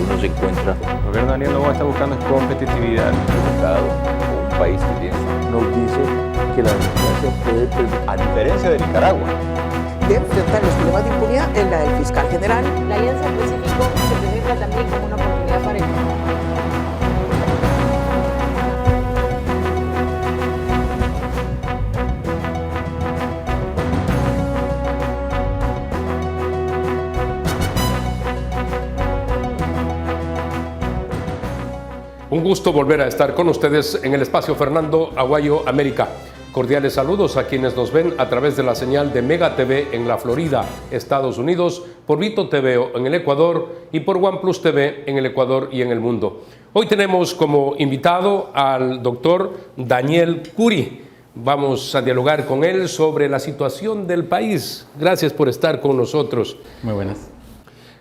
uno se encuentra. El gobierno de Daniel Noboa está buscando competitividad. El mercado o un país que tiene nos dice que la democracia puede perder, a diferencia de Nicaragua. De enfrentar los problemas de impunidad en la del fiscal general. La Alianza del Pacífico se presenta también como una oportunidad para el mundo. Un gusto volver a estar con ustedes en el espacio Fernando Aguayo América. Cordiales saludos a quienes nos ven a través de la señal de Mega TV en la Florida, Estados Unidos, por Vito TV en el Ecuador y por OnePlus TV en el Ecuador y en el mundo. Hoy tenemos como invitado al doctor Daniel Curi. Vamos a dialogar con él sobre la situación del país. Gracias por estar con nosotros. Muy buenas.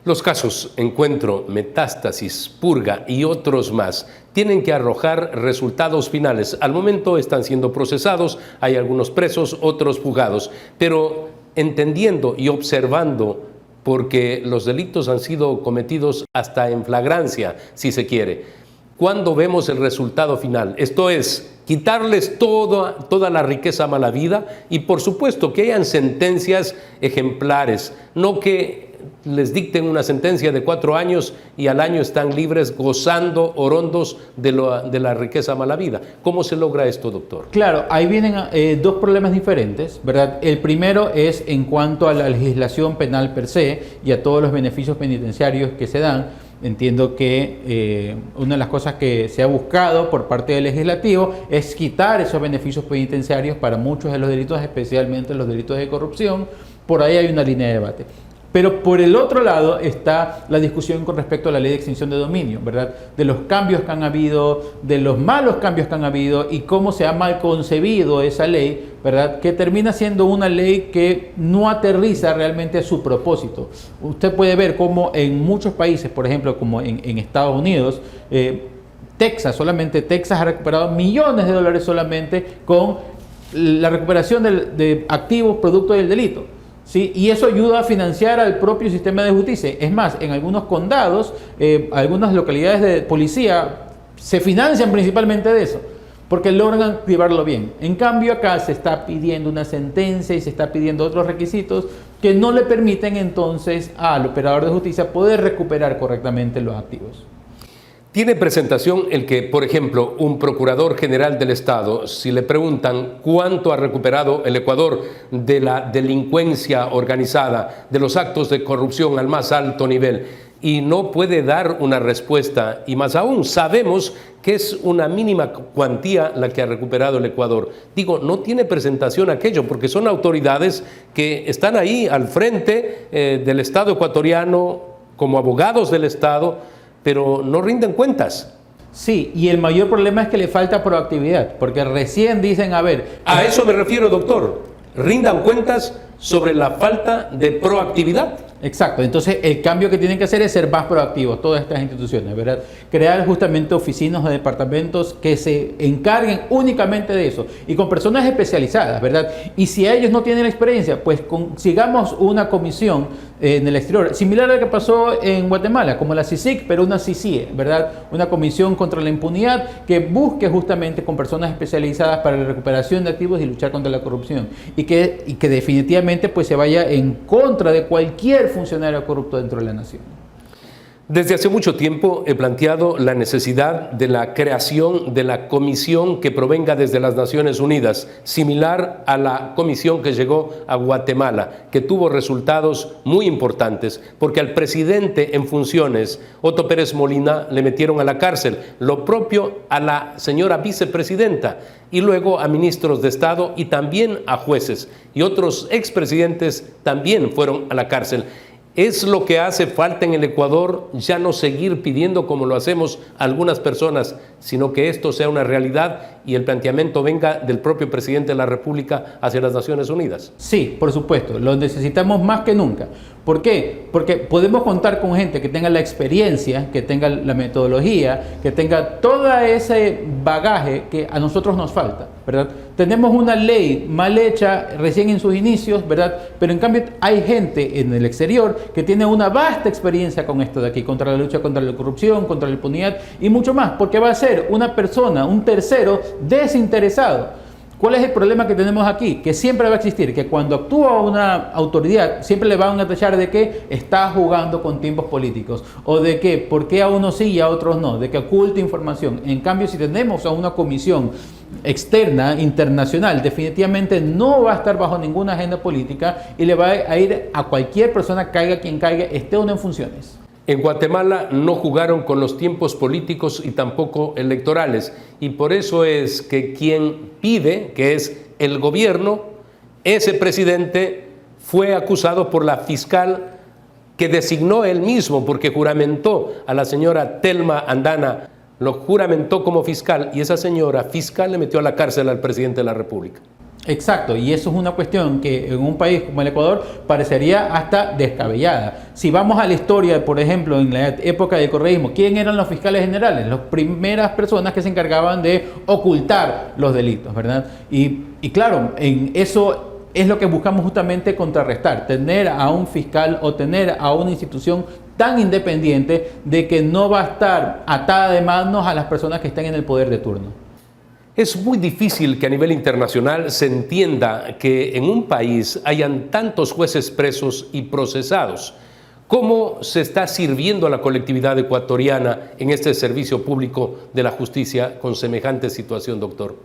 Los casos Encuentro, Metástasis, Purga y otros más tienen que arrojar resultados finales. Al momento están siendo procesados, hay algunos presos, otros fugados, pero entendiendo y observando, porque los delitos han sido cometidos hasta en flagrancia, si se quiere. ¿Cuándo vemos el resultado final? Esto es, quitarles toda la riqueza mala vida y por supuesto que hayan sentencias ejemplares, no que les dicten una sentencia de 4 años y al año están libres gozando orondos de la riqueza mala vida. ¿Cómo se logra esto, doctor? Claro, ahí vienen dos problemas diferentes, ¿verdad? El primero es en cuanto a la legislación penal per se y a todos los beneficios penitenciarios que se dan. Entiendo que una de las cosas que se ha buscado por parte del legislativo es quitar esos beneficios penitenciarios para muchos de los delitos, especialmente los delitos de corrupción. Por ahí hay una línea de debate. Pero por el otro lado está la discusión con respecto a la ley de extinción de dominio, ¿verdad? De los cambios que han habido, de los malos cambios que han habido y cómo se ha mal concebido esa ley, ¿verdad? Que termina siendo una ley que no aterriza realmente a su propósito. Usted puede ver cómo en muchos países, por ejemplo, como en Estados Unidos, solamente Texas ha recuperado millones de dólares solamente con la recuperación de activos producto del delito. ¿Sí? Y eso ayuda a financiar al propio sistema de justicia. Es más, en algunos condados, algunas localidades de policía se financian principalmente de eso, porque logran activarlo bien. En cambio, acá se está pidiendo una sentencia y se está pidiendo otros requisitos que no le permiten entonces al operador de justicia poder recuperar correctamente los activos. Tiene presentación el que, por ejemplo, un procurador general del Estado, si le preguntan cuánto ha recuperado el Ecuador de la delincuencia organizada, de los actos de corrupción al más alto nivel, y no puede dar una respuesta, y más aún sabemos que es una mínima cuantía la que ha recuperado el Ecuador. Digo, no tiene presentación aquello, porque son autoridades que están ahí al frente del Estado ecuatoriano, como abogados del Estado, pero no rinden cuentas. Sí, y el mayor problema es que le falta proactividad, porque recién dicen, a ver... A eso me refiero, doctor. Rindan cuentas sobre la falta de proactividad. Exacto, entonces el cambio que tienen que hacer es ser más proactivos todas estas instituciones, ¿verdad? Crear justamente oficinas o departamentos que se encarguen únicamente de eso y con personas especializadas, ¿verdad? Y si ellos no tienen experiencia, pues consigamos una comisión en el exterior, similar a lo que pasó en Guatemala, como la CICIG, pero una CICIE, ¿verdad? Una comisión contra la impunidad que busque justamente con personas especializadas para la recuperación de activos y luchar contra la corrupción y que definitivamente pues se vaya en contra de cualquier funcionario corrupto dentro de la nación. Desde hace mucho tiempo he planteado la necesidad de la creación de la comisión que provenga desde las Naciones Unidas, similar a la comisión que llegó a Guatemala, que tuvo resultados muy importantes, porque al presidente en funciones, Otto Pérez Molina, le metieron a la cárcel, lo propio a la señora vicepresidenta, y luego a ministros de Estado y también a jueces, y otros expresidentes también fueron a la cárcel. Es lo que hace falta en el Ecuador, ya no seguir pidiendo como lo hacemos algunas personas sino que esto sea una realidad y el planteamiento venga del propio presidente de la República hacia las Naciones Unidas. Sí, por supuesto, lo necesitamos más que nunca. ¿Por qué? Porque podemos contar con gente que tenga la experiencia, que tenga la metodología, que tenga todo ese bagaje que a nosotros nos falta, ¿verdad? Tenemos una ley mal hecha, recién en sus inicios, ¿verdad? Pero en cambio hay gente en el exterior que tiene una vasta experiencia con esto de aquí, contra la lucha contra la corrupción, contra la impunidad y mucho más, porque va a ser una persona, un tercero desinteresado. ¿Cuál es el problema que tenemos aquí? Que siempre va a existir, que cuando actúa una autoridad, siempre le van a tachar de que está jugando con tiempos políticos, o de que por qué a unos sí y a otros no, de que oculta información. En cambio, si tenemos a una comisión externa, internacional, definitivamente no va a estar bajo ninguna agenda política y le va a ir a cualquier persona, caiga quien caiga, esté o no en funciones. En Guatemala no jugaron con los tiempos políticos y tampoco electorales, y por eso es que quien pide, que es el gobierno, ese presidente fue acusado por la fiscal que designó él mismo, porque juramentó a la señora Telma Andana, lo juramentó como fiscal, y esa señora fiscal le metió a la cárcel al presidente de la República. Exacto, y eso es una cuestión que en un país como el Ecuador parecería hasta descabellada. Si vamos a la historia, por ejemplo, en la época del correísmo, ¿quién eran los fiscales generales? Las primeras personas que se encargaban de ocultar los delitos, ¿verdad? Y claro, en eso es lo que buscamos justamente contrarrestar, tener a un fiscal o tener a una institución tan independiente de que no va a estar atada de manos a las personas que están en el poder de turno. Es muy difícil que a nivel internacional se entienda que en un país hayan tantos jueces presos y procesados. ¿Cómo se está sirviendo a la colectividad ecuatoriana en este servicio público de la justicia con semejante situación, doctor?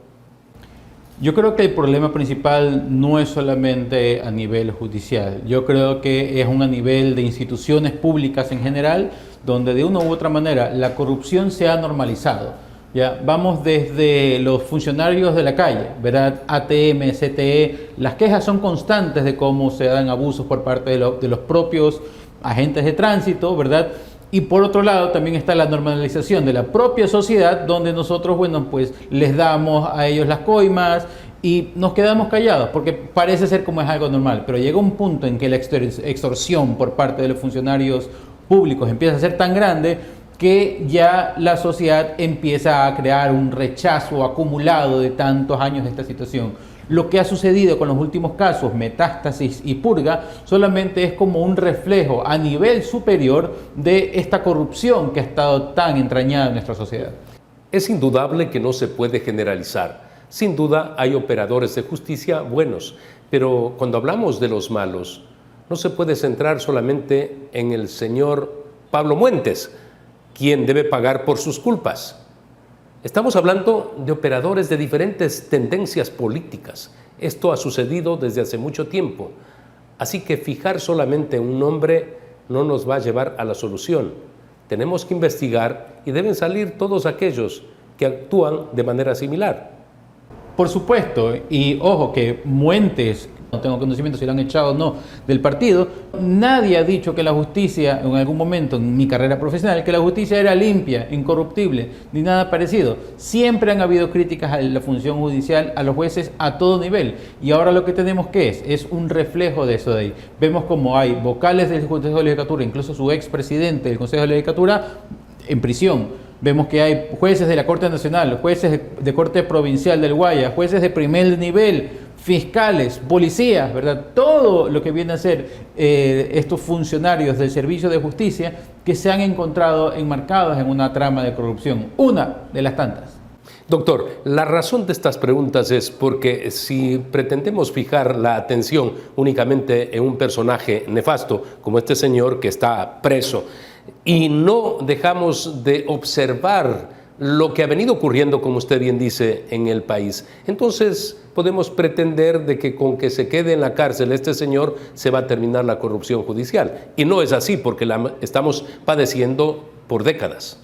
Yo creo que el problema principal no es solamente a nivel judicial. Yo creo que es a nivel de instituciones públicas en general, donde de una u otra manera la corrupción se ha normalizado. Ya, vamos desde los funcionarios de la calle, ¿verdad? ATM, CTE, las quejas son constantes de cómo se dan abusos por parte de los propios agentes de tránsito, ¿verdad? Y por otro lado también está la normalización de la propia sociedad, donde nosotros, bueno, pues les damos a ellos las coimas y nos quedamos callados, porque parece ser como es algo normal, pero llega un punto en que la extorsión por parte de los funcionarios públicos empieza a ser tan grande que ya la sociedad empieza a crear un rechazo acumulado de tantos años de esta situación. Lo que ha sucedido con los últimos casos, Metástasis y Purga, solamente es como un reflejo a nivel superior de esta corrupción que ha estado tan entrañada en nuestra sociedad. Es indudable que no se puede generalizar. Sin duda hay operadores de justicia buenos, pero cuando hablamos de los malos, no se puede centrar solamente en el señor Pablo Muentes, quien debe pagar por sus culpas. Estamos hablando de operadores de diferentes tendencias políticas. Esto ha sucedido desde hace mucho tiempo. Así que fijar solamente un nombre no nos va a llevar a la solución. Tenemos que investigar y deben salir todos aquellos que actúan de manera similar. Por supuesto, y ojo que Muentes, no tengo conocimiento si lo han echado o no del partido, nadie ha dicho que la justicia, en algún momento en mi carrera profesional, que la justicia era limpia, incorruptible, ni nada parecido. Siempre han habido críticas a la función judicial, a los jueces a todo nivel, y ahora lo que tenemos que es un reflejo de eso de ahí. Vemos como hay vocales del Consejo de la Judicatura, incluso su expresidente del Consejo de la Judicatura en prisión. Vemos que hay jueces de la Corte Nacional, jueces de Corte Provincial del Guaya, jueces de primer nivel, fiscales, policías, ¿verdad? Todo lo que viene a ser estos funcionarios del servicio de justicia que se han encontrado enmarcados en una trama de corrupción, una de las tantas. Doctor, la razón de estas preguntas es porque si pretendemos fijar la atención únicamente en un personaje nefasto como este señor que está preso, y no dejamos de observar lo que ha venido ocurriendo, como usted bien dice, en el país, entonces podemos pretender de que con que se quede en la cárcel este señor se va a terminar la corrupción judicial. Y no es así, porque la estamos padeciendo por décadas.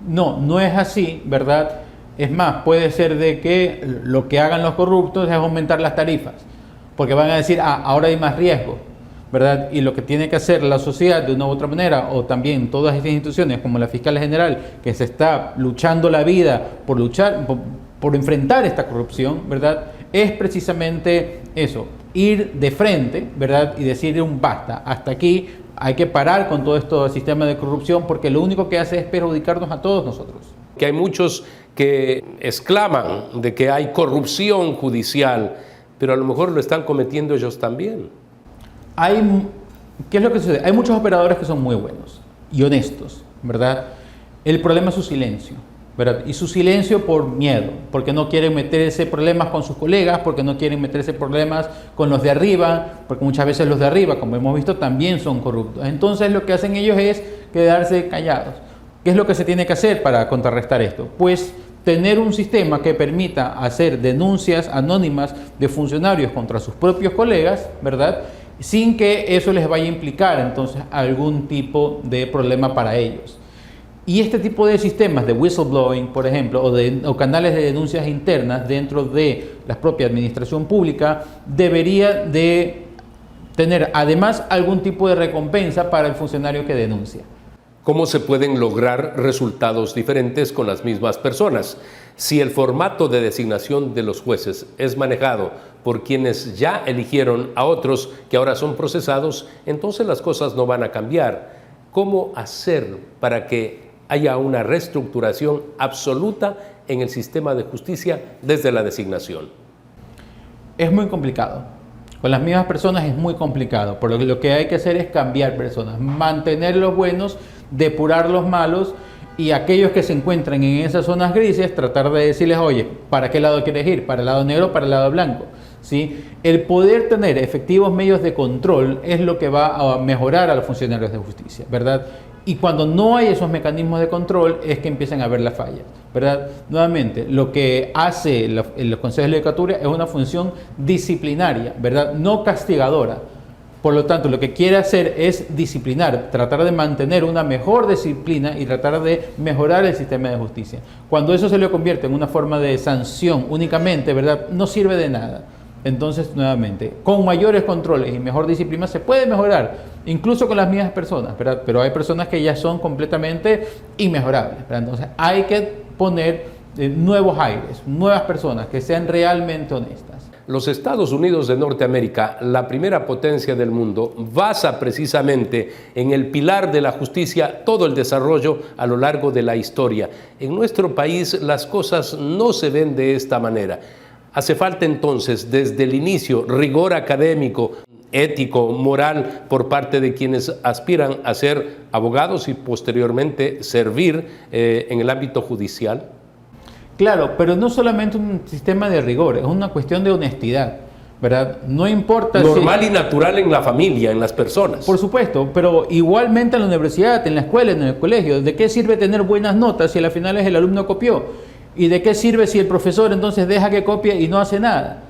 No, no es así, ¿verdad? Es más, puede ser de que lo que hagan los corruptos es aumentar las tarifas, porque van a decir, ahora hay más riesgo. ¿verdad? Y lo que tiene que hacer la sociedad de una u otra manera, o también todas estas instituciones como la Fiscal General, que se está luchando la vida por enfrentar esta corrupción, ¿verdad? Es precisamente eso, ir de frente, ¿verdad? Y decir un basta, hasta aquí, hay que parar con todo esto del sistema de corrupción, porque lo único que hace es perjudicarnos a todos nosotros. Que hay muchos que exclaman de que hay corrupción judicial, pero a lo mejor lo están cometiendo ellos también. ¿Qué es lo que sucede? Hay muchos operadores que son muy buenos y honestos, ¿verdad? El problema es su silencio, ¿verdad? Y su silencio por miedo, porque no quieren meterse problemas con sus colegas, porque no quieren meterse problemas con los de arriba, porque muchas veces los de arriba, como hemos visto, también son corruptos. Entonces lo que hacen ellos es quedarse callados. ¿Qué es lo que se tiene que hacer para contrarrestar esto? Pues tener un sistema que permita hacer denuncias anónimas de funcionarios contra sus propios colegas, ¿verdad?, sin que eso les vaya a implicar entonces algún tipo de problema para ellos. Y este tipo de sistemas de whistleblowing, por ejemplo, o canales de denuncias internas dentro de la propia administración pública, debería de tener además algún tipo de recompensa para el funcionario que denuncia. ¿Cómo se pueden lograr resultados diferentes con las mismas personas? Si el formato de designación de los jueces es manejado por quienes ya eligieron a otros que ahora son procesados, entonces las cosas no van a cambiar. ¿Cómo hacer para que haya una reestructuración absoluta en el sistema de justicia desde la designación? Es muy complicado. Con las mismas personas es muy complicado, por lo que hay que hacer es cambiar personas, mantener los buenos, depurar los malos, y aquellos que se encuentran en esas zonas grises, tratar de decirles, oye, ¿para qué lado quieres ir? ¿Para el lado negro o para el lado blanco? ¿Sí? El poder tener efectivos medios de control es lo que va a mejorar a los funcionarios de justicia, ¿verdad? Y cuando no hay esos mecanismos de control es que empiezan a haber las fallas, ¿verdad? Nuevamente, lo que hace los consejos de legislatura es una función disciplinaria, ¿verdad? No castigadora. Por lo tanto, lo que quiere hacer es disciplinar, tratar de mantener una mejor disciplina y tratar de mejorar el sistema de justicia. Cuando eso se le convierte en una forma de sanción únicamente, ¿verdad?, no sirve de nada. Entonces, nuevamente, con mayores controles y mejor disciplina se puede mejorar, incluso con las mismas personas, ¿verdad? Pero hay personas que ya son completamente inmejorables, ¿verdad? Entonces, hay que poner nuevos aires, nuevas personas que sean realmente honestas. Los Estados Unidos de Norteamérica, la primera potencia del mundo, basa precisamente en el pilar de la justicia todo el desarrollo a lo largo de la historia. En nuestro país las cosas no se ven de esta manera. Hace falta entonces, desde el inicio, rigor académico, ético, moral, por parte de quienes aspiran a ser abogados y posteriormente servir en el ámbito judicial. Claro, pero no solamente un sistema de rigor, es una cuestión de honestidad, ¿verdad? No importa normal y natural en la familia, en las personas. Por supuesto, pero igualmente en la universidad, en la escuela, en el colegio. ¿De qué sirve tener buenas notas si al final el alumno copió? ¿Y de qué sirve si el profesor entonces deja que copie y no hace nada?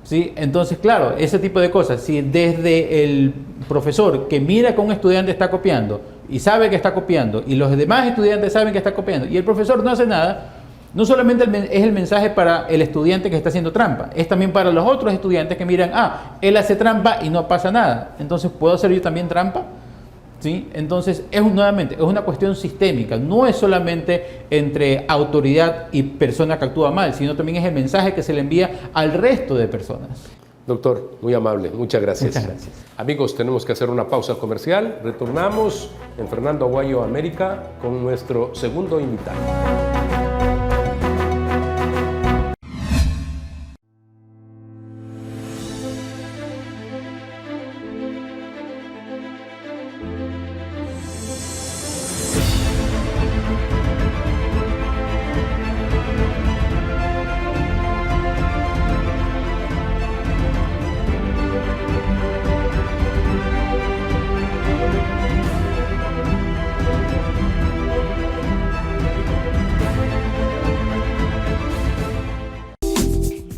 ¿Sí? Entonces, claro, ese tipo de cosas, si desde el profesor que mira que un estudiante está copiando y sabe que está copiando y los demás estudiantes saben que está copiando y el profesor no hace nada, no solamente es el mensaje para el estudiante que está haciendo trampa, es también para los otros estudiantes que miran, él hace trampa y no pasa nada, entonces ¿puedo hacer yo también trampa? ¿Sí? Entonces, nuevamente, es una cuestión sistémica, no es solamente entre autoridad y persona que actúa mal, sino también es el mensaje que se le envía al resto de personas. Doctor, muy amable, muchas gracias. Muchas gracias. Amigos, tenemos que hacer una pausa comercial. Retornamos en Fernando Aguayo América con nuestro segundo invitado.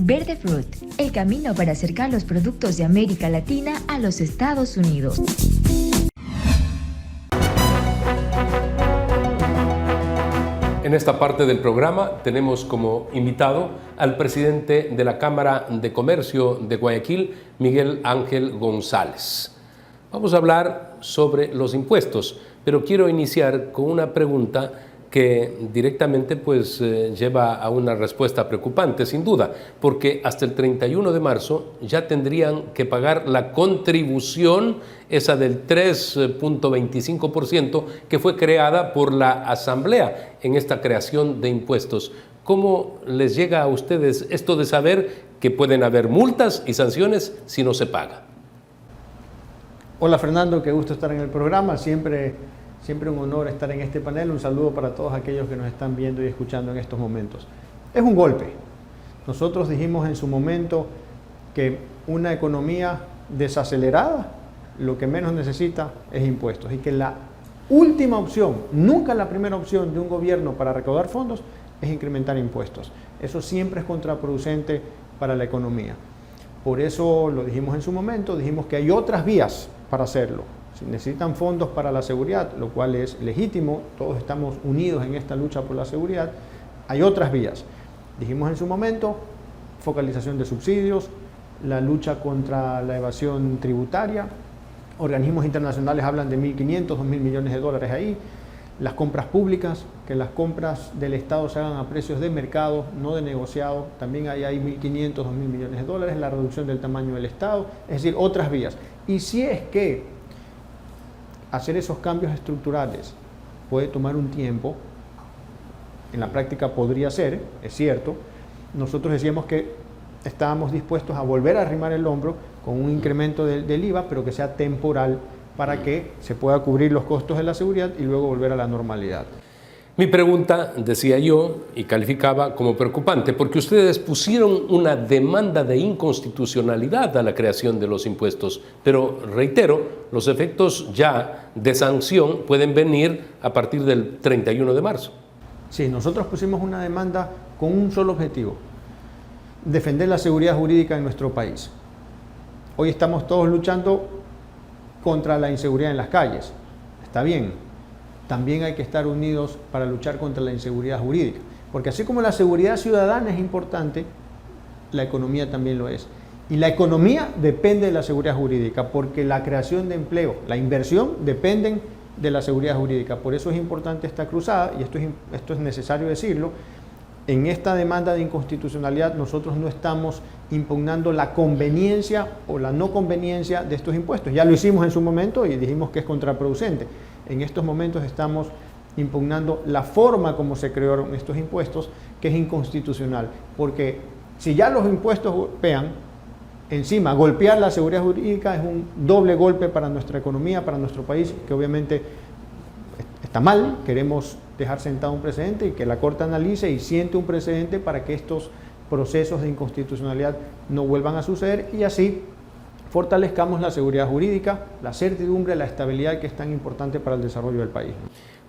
Verde Fruit, el camino para acercar los productos de América Latina a los Estados Unidos. En esta parte del programa tenemos como invitado al presidente de la Cámara de Comercio de Guayaquil, Miguel Ángel González. Vamos a hablar sobre los impuestos, pero quiero iniciar con una pregunta que directamente pues, lleva a una respuesta preocupante, sin duda, porque hasta el 31 de marzo ya tendrían que pagar la contribución, esa del 3.25%, que fue creada por la Asamblea en esta creación de impuestos. ¿Cómo les llega a ustedes esto de saber que pueden haber multas y sanciones si no se paga? Hola Fernando, qué gusto estar en el programa, siempre un honor estar en este panel. Un saludo para todos aquellos que nos están viendo y escuchando en estos momentos. Es un golpe. Nosotros dijimos en su momento que una economía desacelerada lo que menos necesita es impuestos y que la última opción, nunca la primera opción de un gobierno para recaudar fondos es incrementar impuestos. Eso siempre es contraproducente para la economía. Por eso lo dijimos en su momento, dijimos que hay otras vías para hacerlo. Si necesitan fondos para la seguridad, lo cual es legítimo, todos estamos unidos en esta lucha por la seguridad, hay otras vías. Dijimos en su momento, focalización de subsidios, la lucha contra la evasión tributaria, organismos internacionales hablan de 1.500, 2.000 millones de dólares ahí, las compras públicas, que las compras del Estado se hagan a precios de mercado, no de negociado, también ahí hay 1.500, 2.000 millones de dólares, la reducción del tamaño del Estado, es decir, otras vías. Y si es que hacer esos cambios estructurales puede tomar un tiempo, en la práctica podría ser, es cierto, nosotros decíamos que estábamos dispuestos a volver a arrimar el hombro con un incremento del IVA, pero que sea temporal para que se pueda cubrir los costos de la seguridad y luego volver a la normalidad. Mi pregunta, decía yo, y calificaba como preocupante, porque ustedes pusieron una demanda de inconstitucionalidad a la creación de los impuestos, pero reitero, los efectos ya de sanción pueden venir a partir del 31 de marzo. Sí, nosotros pusimos una demanda con un solo objetivo: defender la seguridad jurídica en nuestro país. Hoy estamos todos luchando contra la inseguridad en las calles. Está bien. También hay que estar unidos para luchar contra la inseguridad jurídica. Porque así como la seguridad ciudadana es importante, la economía también lo es. Y la economía depende de la seguridad jurídica, porque la creación de empleo, la inversión, dependen de la seguridad jurídica. Por eso es importante esta cruzada, y esto es necesario decirlo. En esta demanda de inconstitucionalidad nosotros no estamos impugnando la conveniencia o la no conveniencia de estos impuestos. Ya lo hicimos en su momento y dijimos que es contraproducente. En estos momentos estamos impugnando la forma como se crearon estos impuestos, que es inconstitucional. Porque si ya los impuestos golpean, encima golpear la seguridad jurídica es un doble golpe para nuestra economía, para nuestro país, que obviamente está mal. Queremos dejar sentado un precedente y que la Corte analice y siente un precedente para que estos procesos de inconstitucionalidad no vuelvan a suceder y así fortalezcamos la seguridad jurídica, la certidumbre, la estabilidad que es tan importante para el desarrollo del país.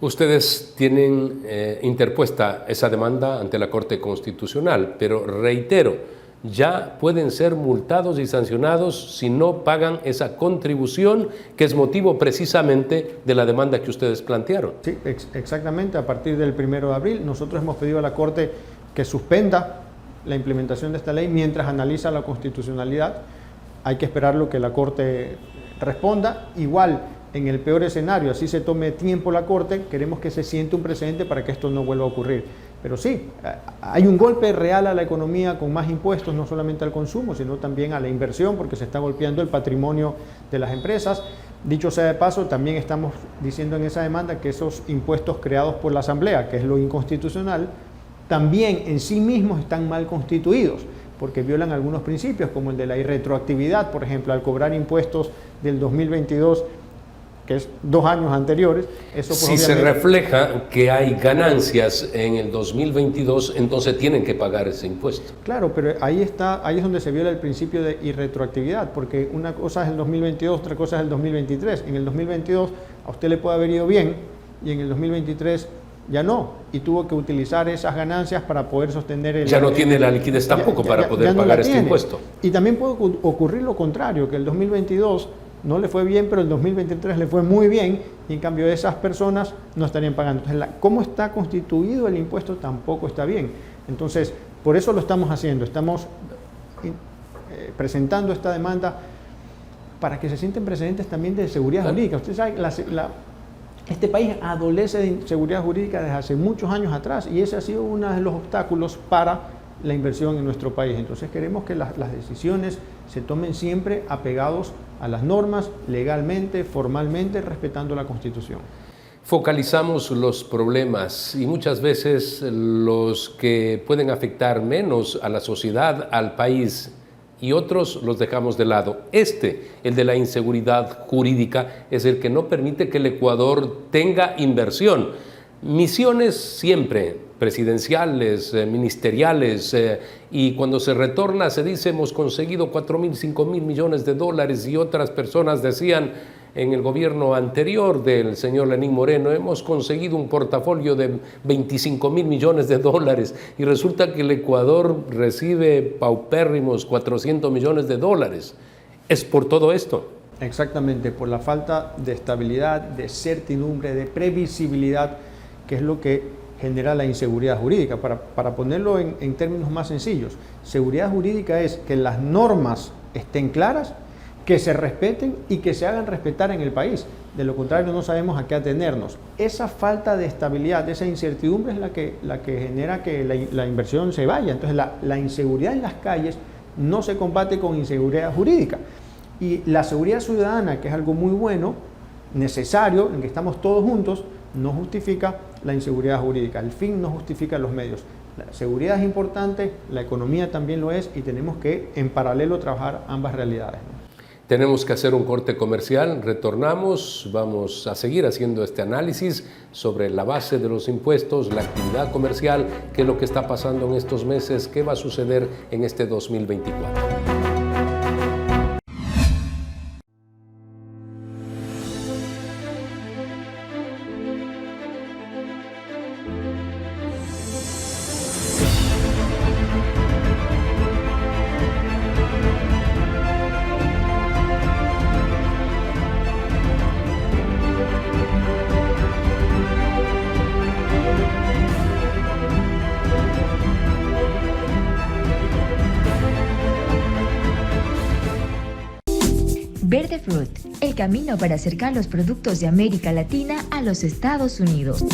Ustedes tienen interpuesta esa demanda ante la Corte Constitucional, pero reitero, ya pueden ser multados y sancionados si no pagan esa contribución, que es motivo precisamente de la demanda que ustedes plantearon. Sí, exactamente. A partir del 1 de abril nosotros hemos pedido a la Corte que suspenda la implementación de esta ley mientras analiza la constitucionalidad. Hay que esperar lo que la Corte responda. Igual, en el peor escenario, así se tome tiempo la Corte, queremos que se siente un precedente para que esto no vuelva a ocurrir. Pero sí, hay un golpe real a la economía con más impuestos, no solamente al consumo, sino también a la inversión, porque se está golpeando el patrimonio de las empresas. Dicho sea de paso, también estamos diciendo en esa demanda que esos impuestos creados por la Asamblea, que es lo inconstitucional, también en sí mismos están mal constituidos, porque violan algunos principios, como el de la irretroactividad, por ejemplo, al cobrar impuestos del 2022, que es 2 años anteriores. Eso pues, si se refleja que hay ganancias en el 2022, entonces tienen que pagar ese impuesto. Claro, pero ahí es donde se viola el principio de irretroactividad, porque una cosa es el 2022, otra cosa es el 2023. En el 2022 a usted le puede haber ido bien y en el 2023 ya no, y tuvo que utilizar esas ganancias para poder sostener el... Ya no tiene la liquidez tampoco para poder pagar este impuesto. Y también puede ocurrir lo contrario, que el 2022 no le fue bien, pero el 2023 le fue muy bien, y en cambio esas personas no estarían pagando. Entonces, cómo está constituido el impuesto tampoco está bien. Entonces, por eso lo estamos haciendo, estamos presentando esta demanda para que se sienten precedentes también de seguridad jurídica. Usted sabe, este país adolece de seguridad jurídica desde hace muchos años atrás y ese ha sido uno de los obstáculos para la inversión en nuestro país. Entonces queremos que las decisiones se tomen siempre apegados a las normas, legalmente, formalmente, respetando la Constitución. Focalizamos los problemas y muchas veces los que pueden afectar menos a la sociedad, al país, y otros los dejamos de lado. El de la inseguridad jurídica, es el que no permite que el Ecuador tenga inversión. Misiones siempre, presidenciales, ministeriales, y cuando se retorna se dice hemos conseguido 4.000, 5.000 millones de dólares y otras personas decían en el gobierno anterior del señor Lenín Moreno hemos conseguido un portafolio de 25.000 millones de dólares y resulta que el Ecuador recibe paupérrimos 400 millones de dólares. ¿Es por todo esto? Exactamente, por la falta de estabilidad, de certidumbre, de previsibilidad, que es lo que genera la inseguridad jurídica. Para ponerlo en términos más sencillos, seguridad jurídica es que las normas estén claras, que se respeten y que se hagan respetar en el país. De lo contrario, no sabemos a qué atenernos. Esa falta de estabilidad, esa incertidumbre es la que genera que la inversión se vaya. Entonces, la inseguridad en las calles no se combate con inseguridad jurídica. Y la seguridad ciudadana, que es algo muy bueno, necesario, en que estamos todos juntos, no justifica la inseguridad jurídica. El fin no justifica los medios. La seguridad es importante, la economía también lo es y tenemos que en paralelo trabajar ambas realidades, ¿no? Tenemos que hacer un corte comercial, retornamos, vamos a seguir haciendo este análisis sobre la base de los impuestos, la actividad comercial, qué es lo que está pasando en estos meses, qué va a suceder en este 2024. Verde Fruit, el camino para acercar los productos de América Latina a los Estados Unidos.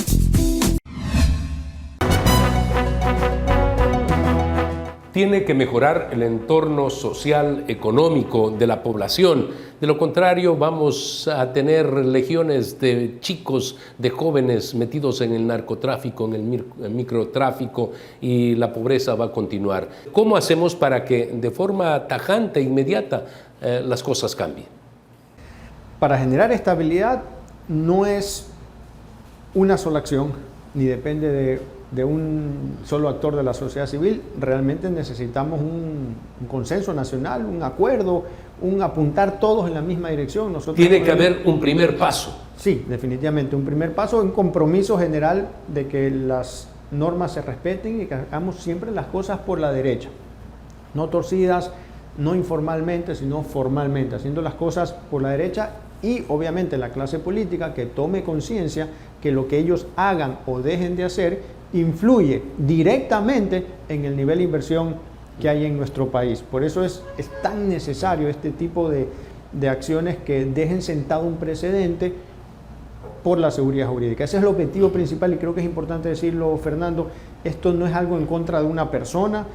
Tiene que mejorar el entorno social, económico de la población. De lo contrario, vamos a tener legiones de chicos, de jóvenes metidos en el narcotráfico, en el microtráfico, y la pobreza va a continuar. ¿Cómo hacemos para que de forma tajante, inmediata, las cosas cambien? Para generar estabilidad no es una sola acción, ni depende de un solo actor de la sociedad civil. Realmente necesitamos un consenso nacional, un acuerdo, un apuntar todos en la misma dirección. Tiene que haber un primer paso. Sí, definitivamente, un primer paso, un compromiso general de que las normas se respeten y que hagamos siempre las cosas por la derecha, no torcidas, no informalmente, sino formalmente, haciendo las cosas por la derecha, y obviamente la clase política que tome conciencia que lo que ellos hagan o dejen de hacer influye directamente en el nivel de inversión que hay en nuestro país. Por eso es tan necesario este tipo de acciones que dejen sentado un precedente por la seguridad jurídica. Ese es el objetivo principal y creo que es importante decirlo, Fernando. Esto no es algo en contra de una persona,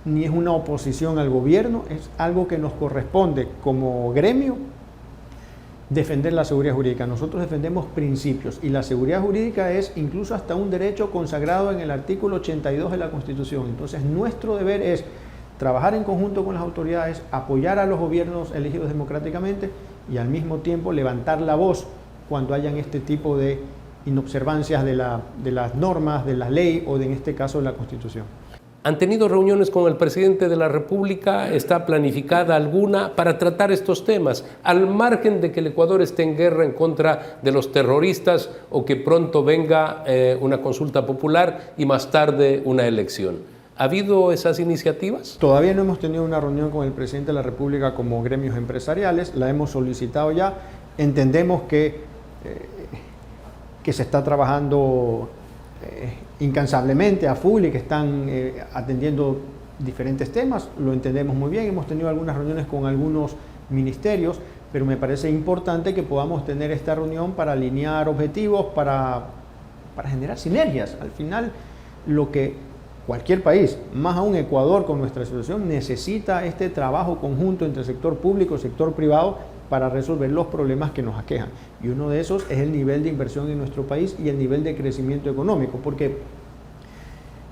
ni es una oposición al gobierno, es algo que nos corresponde como gremio defender la seguridad jurídica. Nosotros defendemos principios y la seguridad jurídica es incluso hasta un derecho consagrado en el artículo 82 de la Constitución. Entonces nuestro deber es trabajar en conjunto con las autoridades, apoyar a los gobiernos elegidos democráticamente y al mismo tiempo levantar la voz cuando hayan este tipo de inobservancias de las normas, de la ley o en este caso de la Constitución. ¿Han tenido reuniones con el presidente de la República? ¿Está planificada alguna para tratar estos temas? Al margen de que el Ecuador esté en guerra en contra de los terroristas o que pronto venga una consulta popular y más tarde una elección. ¿Ha habido esas iniciativas? Todavía no hemos tenido una reunión con el presidente de la República como gremios empresariales, la hemos solicitado ya. Entendemos que se está trabajando incansablemente, a full, y que están atendiendo diferentes temas, lo entendemos muy bien. Hemos tenido algunas reuniones con algunos ministerios, pero me parece importante que podamos tener esta reunión para alinear objetivos, para generar sinergias. Al final, lo que cualquier país, más aún Ecuador con nuestra situación, necesita este trabajo conjunto entre sector público y sector privado para resolver los problemas que nos aquejan. Y uno de esos es el nivel de inversión en nuestro país y el nivel de crecimiento económico, porque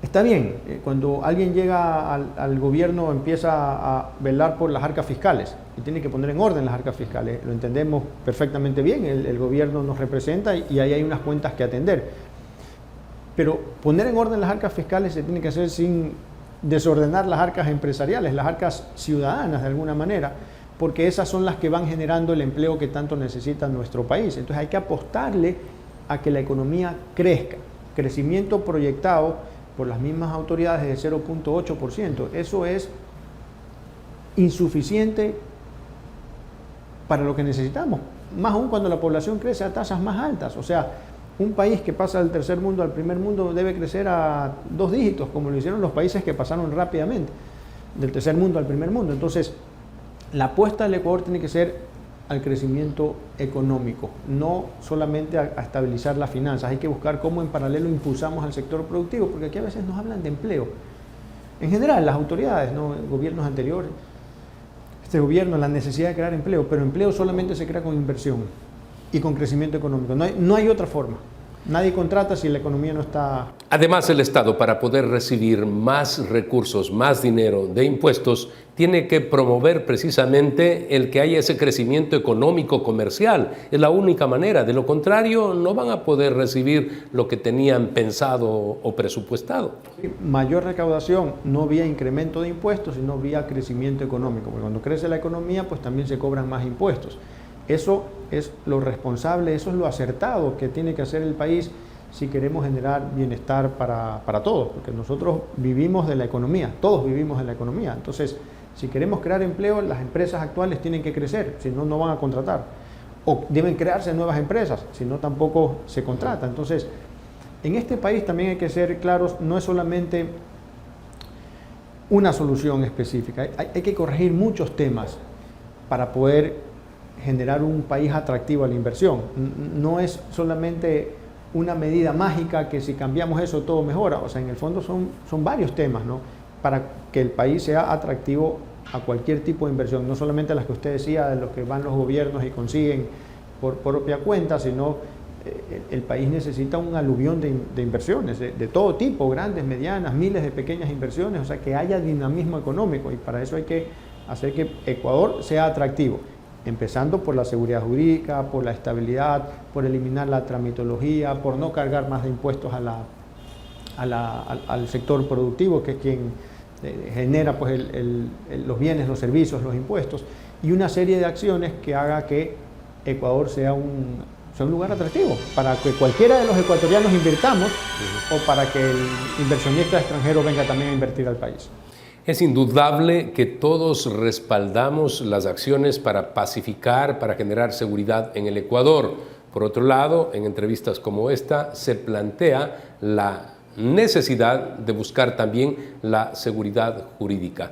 está bien, cuando alguien llega al gobierno empieza a velar por las arcas fiscales y tiene que poner en orden las arcas fiscales. Lo entendemos perfectamente bien, el gobierno nos representa y ahí hay unas cuentas que atender. Pero poner en orden las arcas fiscales se tiene que hacer sin desordenar las arcas empresariales, las arcas ciudadanas de alguna manera, porque esas son las que van generando el empleo que tanto necesita nuestro país. Entonces hay que apostarle a que la economía crezca. Crecimiento proyectado por las mismas autoridades de 0.8%. Eso es insuficiente para lo que necesitamos, más aún cuando la población crece a tasas más altas. O sea, un país que pasa del tercer mundo al primer mundo debe crecer a 2 dígitos, como lo hicieron los países que pasaron rápidamente del tercer mundo al primer mundo. Entonces, la apuesta del Ecuador tiene que ser al crecimiento económico, no solamente a estabilizar las finanzas. Hay que buscar cómo en paralelo impulsamos al sector productivo, porque aquí a veces nos hablan de empleo. En general, las autoridades, ¿no? Gobiernos anteriores, este gobierno, la necesidad de crear empleo, pero empleo solamente se crea con inversión y con crecimiento económico. No hay otra forma. Nadie contrata si la economía no está... Además, el Estado, para poder recibir más recursos, más dinero de impuestos, tiene que promover precisamente el que haya ese crecimiento económico comercial. Es la única manera. De lo contrario, no van a poder recibir lo que tenían pensado o presupuestado. Mayor recaudación, no vía incremento de impuestos, sino vía crecimiento económico. Porque cuando crece la economía, pues también se cobran más impuestos. Eso es lo responsable, eso es lo acertado que tiene que hacer el país si queremos generar bienestar para todos, porque nosotros vivimos de la economía, todos vivimos de la economía. Entonces, si queremos crear empleo, las empresas actuales tienen que crecer, si no, no van a contratar. O deben crearse nuevas empresas, si no, tampoco se contrata. Entonces, en este país también hay que ser claros, no es solamente una solución específica, hay que corregir muchos temas para poder generar un país atractivo a la inversión. No es solamente una medida mágica que si cambiamos eso todo mejora. O sea, en el fondo son varios temas, ¿no? Para que el país sea atractivo a cualquier tipo de inversión, no solamente las que usted decía, de los que van los gobiernos y consiguen por propia cuenta, sino el país necesita un aluvión de inversiones, de todo tipo, grandes, medianas, miles de pequeñas inversiones, o sea, que haya dinamismo económico, y para eso hay que hacer que Ecuador sea atractivo. Empezando por la seguridad jurídica, por la estabilidad, por eliminar la tramitología, por no cargar más de impuestos al sector productivo, que es quien genera pues, los bienes, los servicios, los impuestos, y una serie de acciones que haga que Ecuador sea un lugar atractivo, para que cualquiera de los ecuatorianos invirtamos o para que el inversionista extranjero venga también a invertir al país. Es indudable que todos respaldamos las acciones para pacificar, para generar seguridad en el Ecuador. Por otro lado, en entrevistas como esta se plantea la necesidad de buscar también la seguridad jurídica.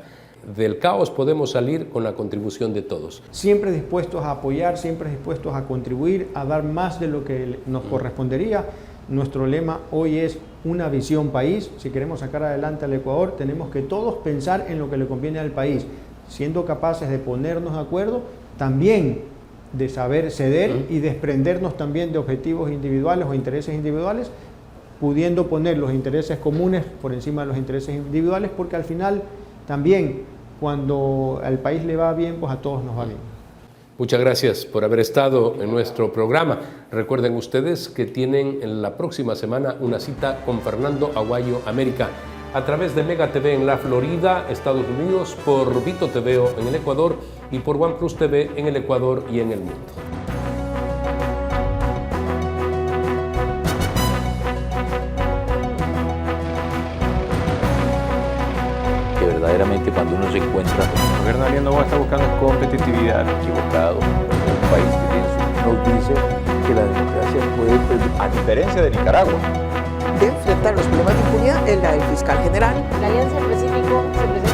Del caos podemos salir con la contribución de todos. Siempre dispuestos a apoyar, siempre dispuestos a contribuir, a dar más de lo que nos correspondería. Nuestro lema hoy es una visión país. Si queremos sacar adelante al Ecuador, tenemos que todos pensar en lo que le conviene al país, siendo capaces de ponernos de acuerdo, también de saber ceder y desprendernos también de objetivos individuales o intereses individuales, pudiendo poner los intereses comunes por encima de los intereses individuales, porque al final también cuando al país le va bien, pues a todos nos va bien. Muchas gracias por haber estado en nuestro programa. Recuerden ustedes que tienen en la próxima semana una cita con Fernando Aguayo América a través de Mega TV en la Florida, Estados Unidos, por Vito TV en el Ecuador y por OnePlus TV en el Ecuador y en el mundo. Que verdaderamente cuando uno se encuentra El gobierno de Novoa está buscando competitividad. equivocado, un país que tiene nos dice que la democracia puede, a diferencia de Nicaragua, De enfrentar los problemas de impunidad en la del fiscal general. La Alianza del Pacífico se presenta